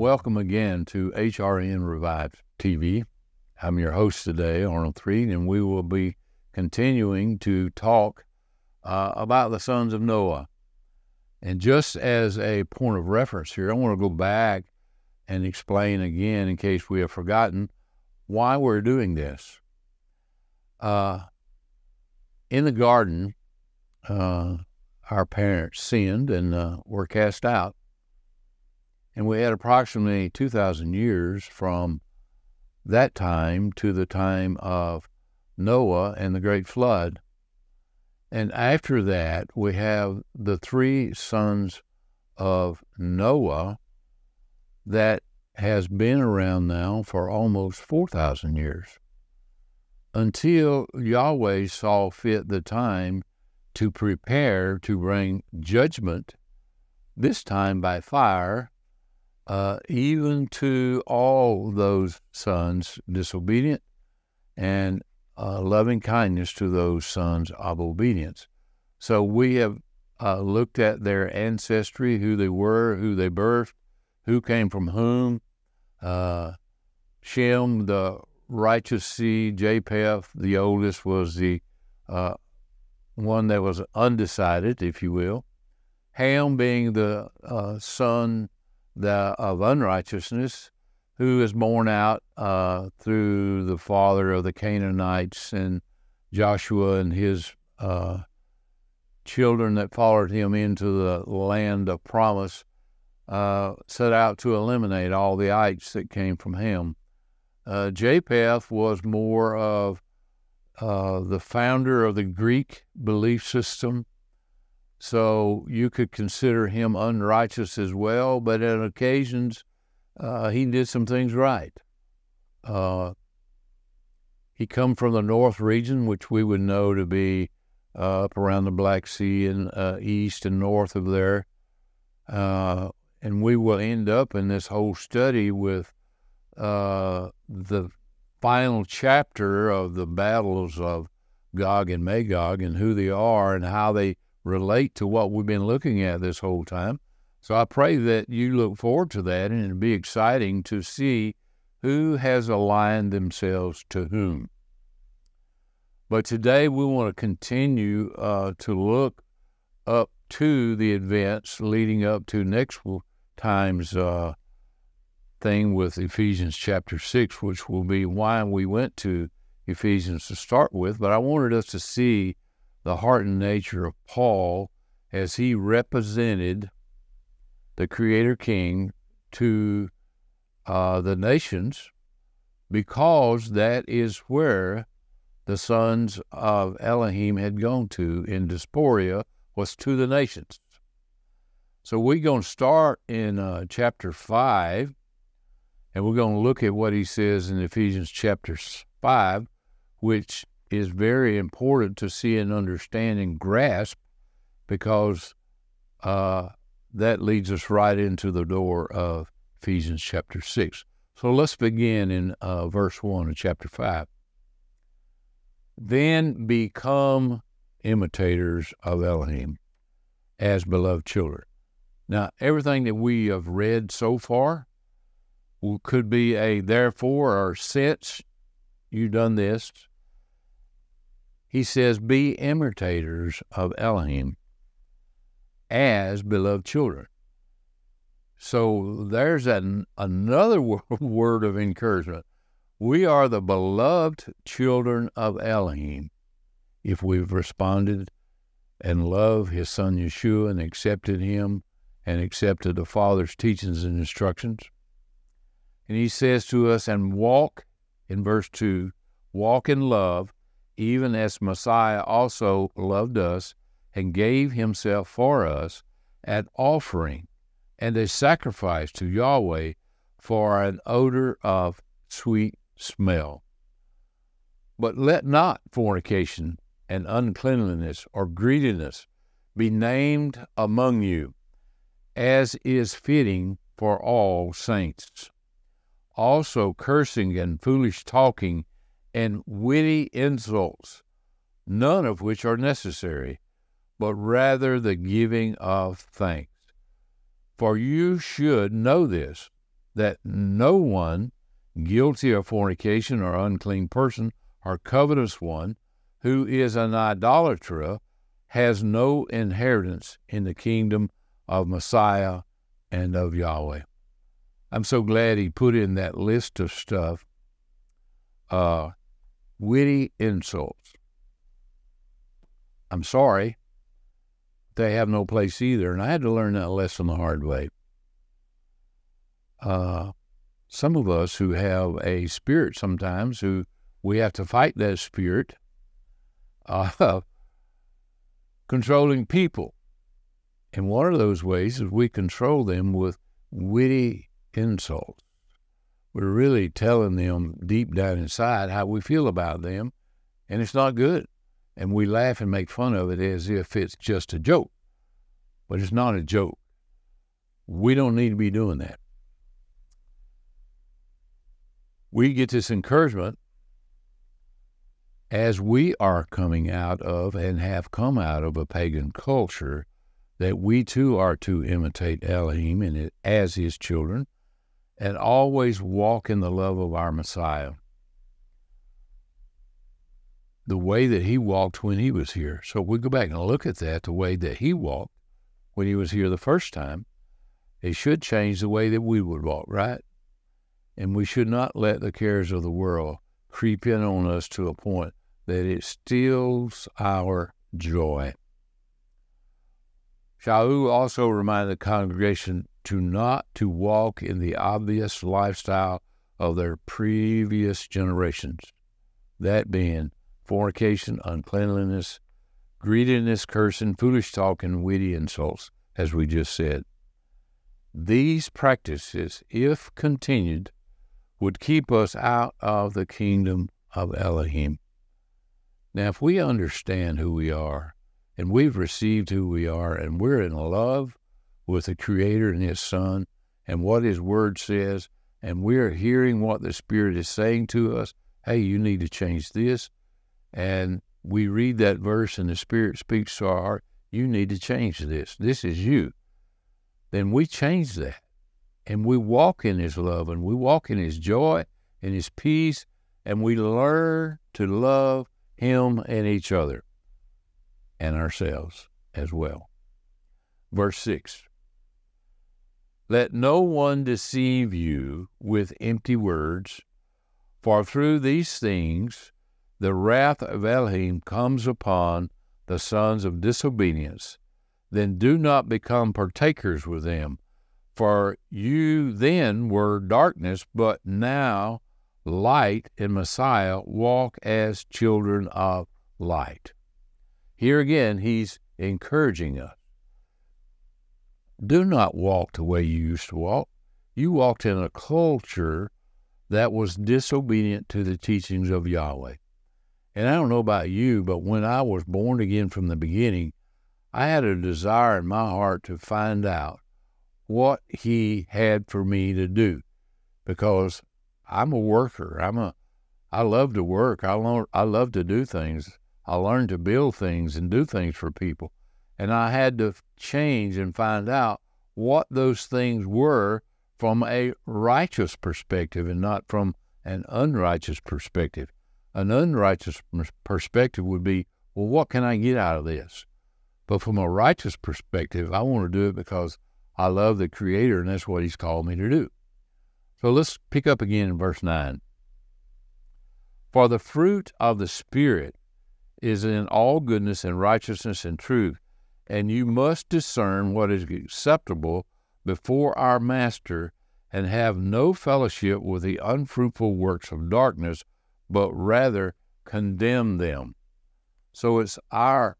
welcome again to HRN Revived TV. I'm your host today, Arnold Threatt, and we will be continuing to talk about the sons of Noah. And just as a point of reference here, I want to go back and explain again, in case we have forgotten, why we're doing this. In the garden, our parents sinned and were cast out. And we had approximately 2,000 years from that time to the time of Noah and the great flood. And after that, we have the three sons of Noah that has been around now for almost 4,000 years, until Yahweh saw fit the time to prepare to bring judgment, this time by fire, even to all those sons disobedient, and loving kindness to those sons of obedience. So we have looked at their ancestry, who they were, who they birthed, who came from whom. Shem, the righteous seed, Japheth, the oldest, was the one that was undecided, if you will. Ham being the son of unrighteousness, who is born out through the father of the Canaanites, and Joshua and his children that followed him into the land of promise set out to eliminate all the ites that came from Ham. Japheth was more of the founder of the Greek belief system, so you could consider him unrighteous as well, but on occasions he did some things right. He come from the north region, which we would know to be up around the Black Sea and east and north of there. And we will end up in this whole study with the final chapter of the battles of Gog and Magog and who they are and how they relate to what we've been looking at this whole time. So I pray that you look forward to that, and it'll be exciting to see who has aligned themselves to whom. But today we want to continue to look up to the events leading up to next time's thing with Ephesians chapter 6, which will be why we went to Ephesians to start with. But I wanted us to see the heart and nature of Paul as he represented the Creator King to the nations, because that is where the sons of Elohim had gone to in diaspora, was to the nations. So we're going to start in chapter 5, and we're going to look at what he says in Ephesians chapter 5, which is very important to see and understand and grasp, because that leads us right into the door of Ephesians chapter 6. So let's begin in verse 1 of chapter 5. Then become imitators of Elohim as beloved children. Now, everything that we have read so far could be a therefore or since you've done this. He says, be imitators of Elohim as beloved children. So there's another word of encouragement. We are the beloved children of Elohim if we've responded and loved his son Yeshua and accepted him and accepted the Father's teachings and instructions. And he says to us, and walk, in verse 2, walk in love, even as Messiah also loved us and gave himself for us, an offering and a sacrifice to Yahweh for an odor of sweet smell. But let not fornication and uncleanliness or greediness be named among you, as is fitting for all saints. Also cursing and foolish talking and witty insults, none of which are necessary, but rather the giving of thanks. For you should know this, that no one guilty of fornication or unclean person or covetous one who is an idolater has no inheritance in the kingdom of Messiah and of Yahweh. I'm so glad he put in that list of stuff, witty insults. I'm sorry, they have no place either, and I had to learn that lesson the hard way. Some of us who have a spirit sometimes, who we have to fight that spirit, controlling people. And one of those ways is we control them with witty insults. We're really telling them deep down inside how we feel about them, and it's not good. And we laugh and make fun of it as if it's just a joke. But it's not a joke. We don't need to be doing that. We get this encouragement as we are coming out of and have come out of a pagan culture, that we too are to imitate Elohim and as his children, and always walk in the love of our Messiah, the way that he walked when he was here. So we go back and look at that, the way that he walked when he was here the first time, it should change the way that we would walk, right? And we should not let the cares of the world creep in on us to a point that it steals our joy. Shaul also reminded the congregation not to walk in the obvious lifestyle of their previous generations, that being fornication, uncleanliness, greediness, cursing, foolish talk, and witty insults, as we just said. These practices, if continued, would keep us out of the kingdom of Elohim. Now, if we understand who we are, and we've received who we are, and we're in love with the Creator and his Son, and what his Word says, and we're hearing what the Spirit is saying to us, hey, you need to change this, and we read that verse and the Spirit speaks to our heart, you need to change this. This is you. Then we change that, and we walk in his love, and we walk in his joy and his peace, and we learn to love him and each other and ourselves as well. Verse 6, let no one deceive you with empty words, for through these things the wrath of Elohim comes upon the sons of disobedience. Then do not become partakers with them, for you then were darkness, but now light in Messiah, walk as children of light. Here again, he's encouraging us. Do not walk the way you used to walk. You walked in a culture that was disobedient to the teachings of Yahweh. And I don't know about you, but when I was born again from the beginning, I had a desire in my heart to find out what he had for me to do, because I'm a worker. I love to work. I love to do things. I learned to build things and do things for people. And I had to change and find out what those things were from a righteous perspective and not from an unrighteous perspective. An unrighteous perspective would be, well, what can I get out of this? But from a righteous perspective, I want to do it because I love the Creator, and that's what he's called me to do. So let's pick up again in verse 9. For the fruit of the Spirit is in all goodness and righteousness and truth, and you must discern what is acceptable before our Master, and have no fellowship with the unfruitful works of darkness, but rather condemn them. So it's our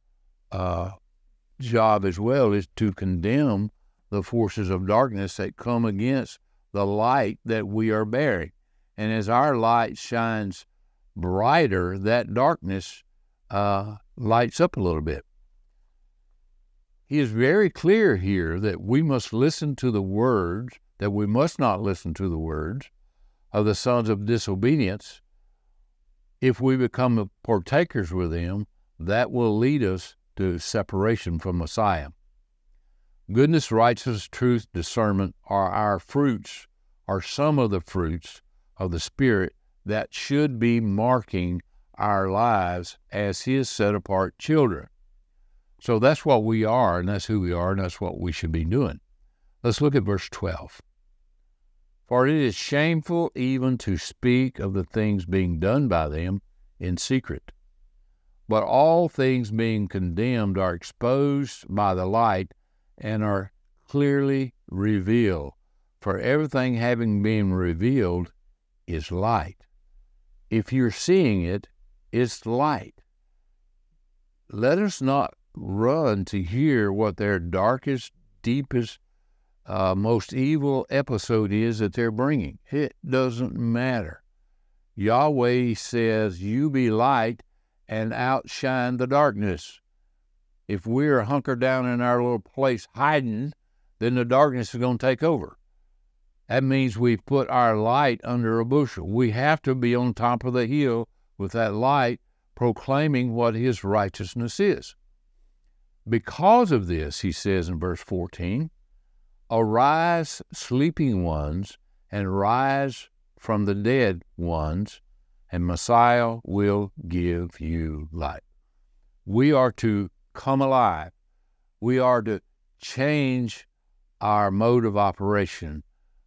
job as well is to condemn the forces of darkness that come against the light that we are bearing. And as our light shines brighter, that darkness lights up a little bit. He is very clear here that we must listen to the words, that we must not listen to the words of the sons of disobedience. If we become partakers with them, that will lead us to separation from Messiah. Goodness, righteousness, truth, discernment are our fruits are some of the fruits of the Spirit that should be marking our lives as His set-apart children. So that's what we are, and that's who we are, and that's what we should be doing. Let's look at verse 12. For it is shameful even to speak of the things being done by them in secret. But all things being condemned are exposed by the light and are clearly revealed. For everything having been revealed is light. If you're seeing it, it's light. Let us not run to hear what their darkest, deepest, most evil episode is that they're bringing. It doesn't matter. Yahweh says, you be light and outshine the darkness. If we're hunkered down in our little place hiding, then the darkness is going to take over. That means we put our light under a bushel. We have to be on top of the hill with that light, proclaiming what His righteousness is. Because of this, he says in verse 14, arise, sleeping ones, and rise from the dead ones, and Messiah will give you light. We are to come alive. We are to change our mode of operation.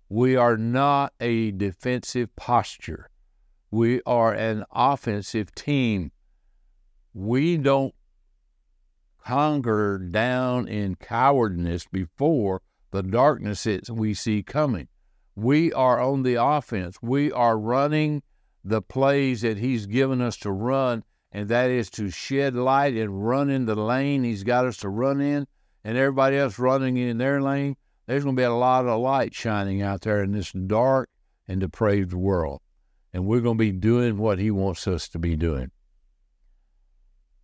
We are not a defensive posture. We are an offensive team. We don't hunker down in cowardness before the darkness that we see coming. We are on the offense. We are running the plays that He's given us to run, and that is to shed light and run in the lane He's got us to run in, and everybody else running in their lane. There's going to be a lot of light shining out there in this dark and depraved world, and we're going to be doing what He wants us to be doing.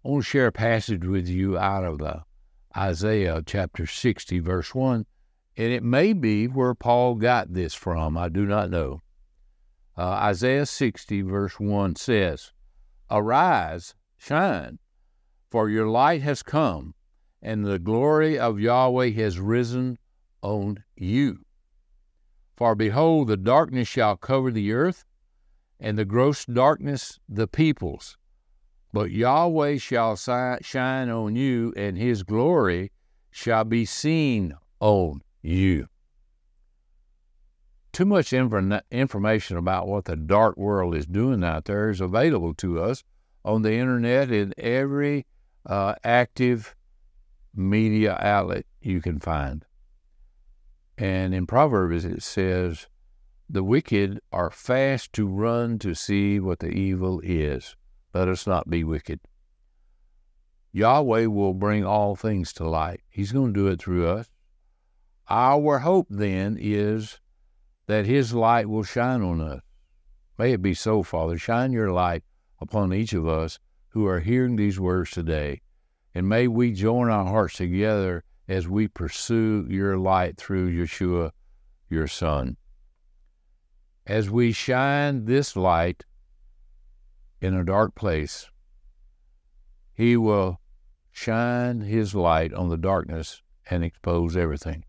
I want to share a passage with you out of Isaiah chapter 60, verse 1, and it may be where Paul got this from. I do not know. Isaiah 60, verse 1 says, arise, shine, for your light has come, and the glory of Yahweh has risen on you. For behold, the darkness shall cover the earth, and the gross darkness the peoples. But Yahweh shall shine on you, and His glory shall be seen on you. Too much information about what the dark world is doing out there is available to us on the internet in every active media outlet you can find. And in Proverbs it says, the wicked are fast to run to see what the evil is. Let us not be wicked. Yahweh will bring all things to light. He's going to do it through us. Our hope then is that His light will shine on us. May it be so, Father. Shine your light upon each of us who are hearing these words today. And may we join our hearts together as we pursue your light through Yeshua, your Son. As we shine this light in a dark place, He will shine His light on the darkness and expose everything.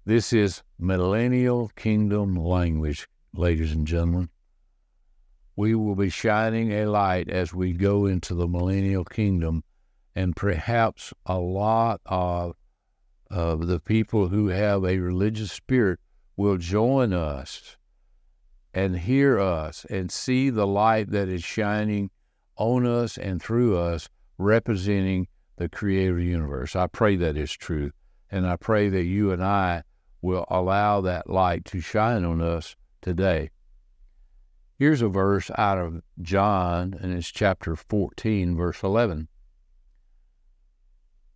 This is millennial kingdom language, ladies and gentlemen. We will be shining a light as we go into the millennial kingdom, and perhaps a lot of the people who have a religious spirit will join us and hear us and see the light that is shining on us and through us, representing the Creator of the universe. I pray that is true, and I pray that you and I will allow that light to shine on us today. Here's a verse out of John, and it's chapter 14, verse 11.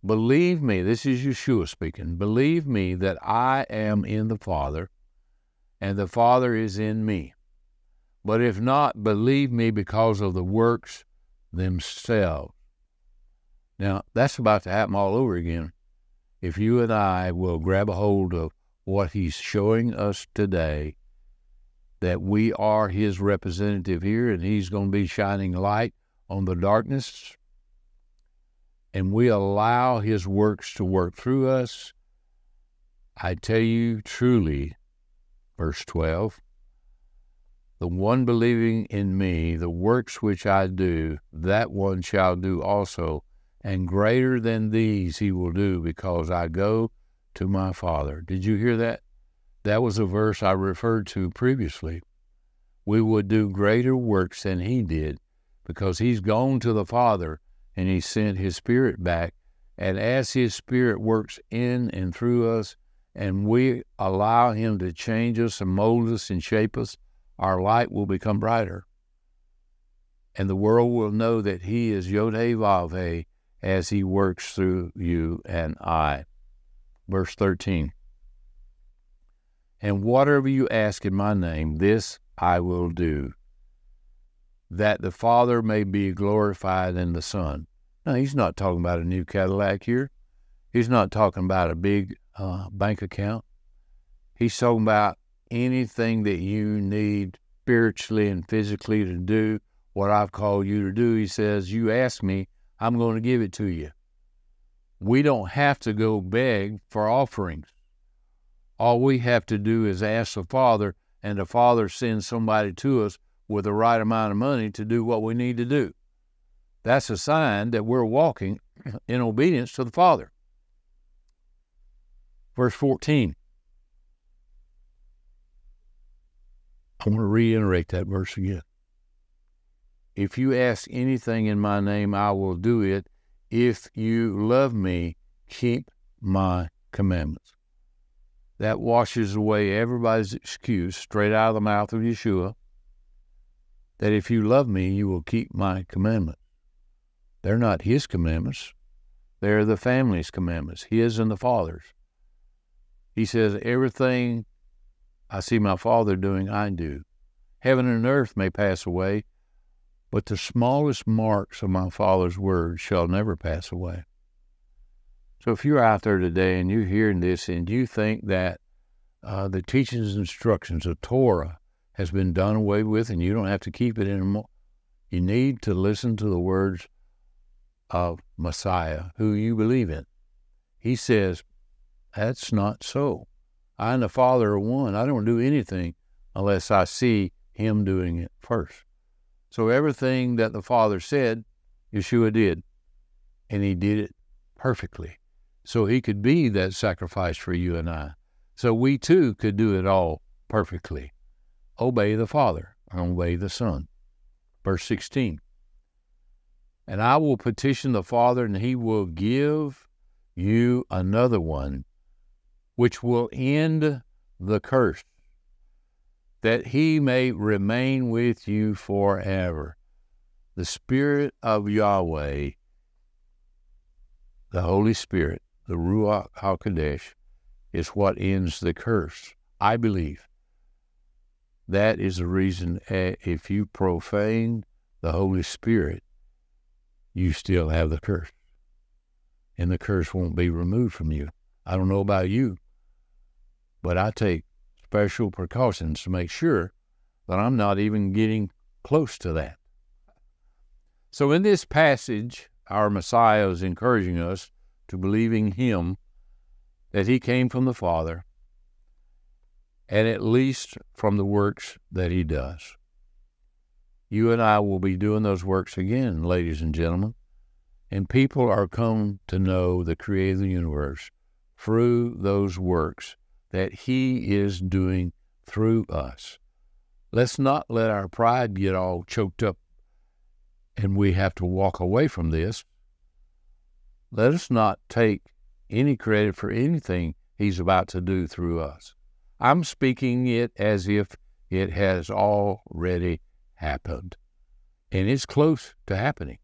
Believe me, this is Yeshua speaking, believe me that I am in the Father, and the Father is in me. But if not, believe me because of the works themselves. Now, that's about to happen all over again. If you and I will grab a hold of what He's showing us today, that we are His representative here, and He's going to be shining light on the darkness, and we allow His works to work through us, I tell you truly, Verse 12, the one believing in me, the works which I do, that one shall do also, and greater than these he will do, because I go to my Father. Did you hear that? That was a verse I referred to previously. We would do greater works than he did, because he's gone to the Father and he sent his Spirit back. And as his Spirit works in and through us, and we allow him to change us and mold us and shape us, our light will become brighter. And the world will know that he is Yod-Heh-Vav-Heh as he works through you and I. Verse 13. And whatever you ask in my name, this I will do, that the Father may be glorified in the Son. Now, he's not talking about a new Cadillac here. He's not talking about a big bank account. He's talking about anything that you need spiritually and physically to do what I've called you to do. He says, you ask me, I'm going to give it to you. We don't have to go beg for offerings. All we have to do is ask the Father, and the Father sends somebody to us with the right amount of money to do what we need to do. That's a sign that we're walking in obedience to the Father. Verse 14. I want to reiterate that verse again. If you ask anything in my name, I will do it. If you love me, keep my commandments. That washes away everybody's excuse straight out of the mouth of Yeshua, that if you love me, you will keep my commandments. They're not his commandments. They're the family's commandments, his and the Father's. He says, everything I see my Father doing, I do. Heaven and earth may pass away, but the smallest marks of my Father's word shall never pass away. So if you're out there today and you're hearing this and you think that the teachings and instructions of Torah has been done away with and you don't have to keep it anymore, you need to listen to the words of Messiah, who you believe in. He says, that's not so. I and the Father are one. I don't do anything unless I see him doing it first. So everything that the Father said, Yeshua did, and he did it perfectly. So he could be that sacrifice for you and I. So we too could do it all perfectly. Obey the Father and obey the Son. Verse 16. And I will petition the Father, and he will give you another one, which will end the curse, that he may remain with you forever. The Spirit of Yahweh, the Holy Spirit, the Ruach HaKodesh, is what ends the curse. I believe that is the reason if you profane the Holy Spirit, you still have the curse. And the curse won't be removed from you. I don't know about you, but I take special precautions to make sure that I'm not even getting close to that. So in this passage, our Messiah is encouraging us to believe in him, that he came from the Father, and at least from the works that he does. You and I will be doing those works again, ladies and gentlemen, and people are come to know the Creator of the universe through those works that he is doing through us. Let's not let our pride get all choked up and we have to walk away from this. Let us not take any credit for anything he's about to do through us. I'm speaking it as if it has already happened, and it's close to happening.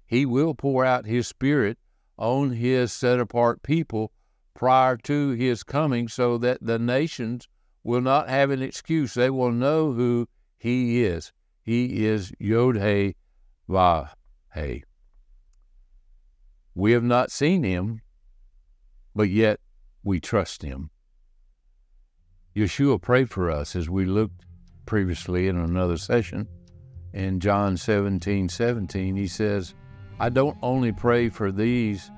He will pour out his Spirit on his set-apart people prior to his coming so that the nations will not have an excuse. They will know who he is. He is Yod-Heh-Vav-Heh. We have not seen him, but yet we trust him. Yeshua prayed for us, as we looked previously in another session. In John 17:17, he says, I don't only pray for these,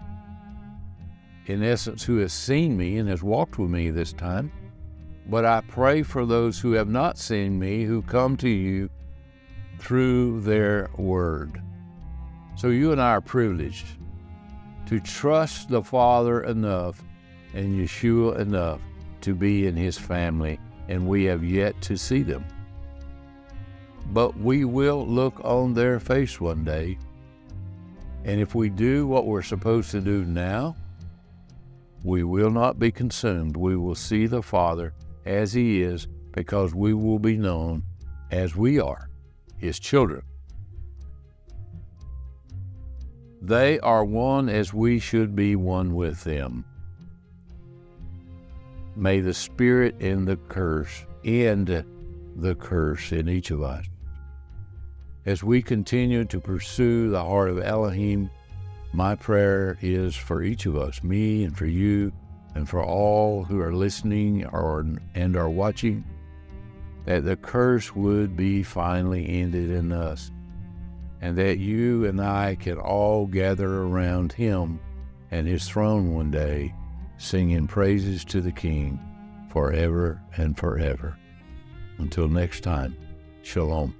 in essence, who has seen me and has walked with me this time, But I pray for those who have not seen me, who come to you through their word. So you and I are privileged to trust the Father enough and Yeshua enough to be in his family, and we have yet to see them. But we will look on their face one day, and if we do what we're supposed to do now, we will not be consumed. We will see the Father as he is, because we will be known as we are, his children. They are one as we should be one with them. May the spirit and the curse end the curse in each of us. As we continue to pursue the heart of Elohim, my prayer is for each of us, me and for you, and for all who are listening and are watching, that the curse would be finally ended in us, and that you and I can all gather around him and his throne one day, singing praises to the King forever and forever. Until next time, shalom.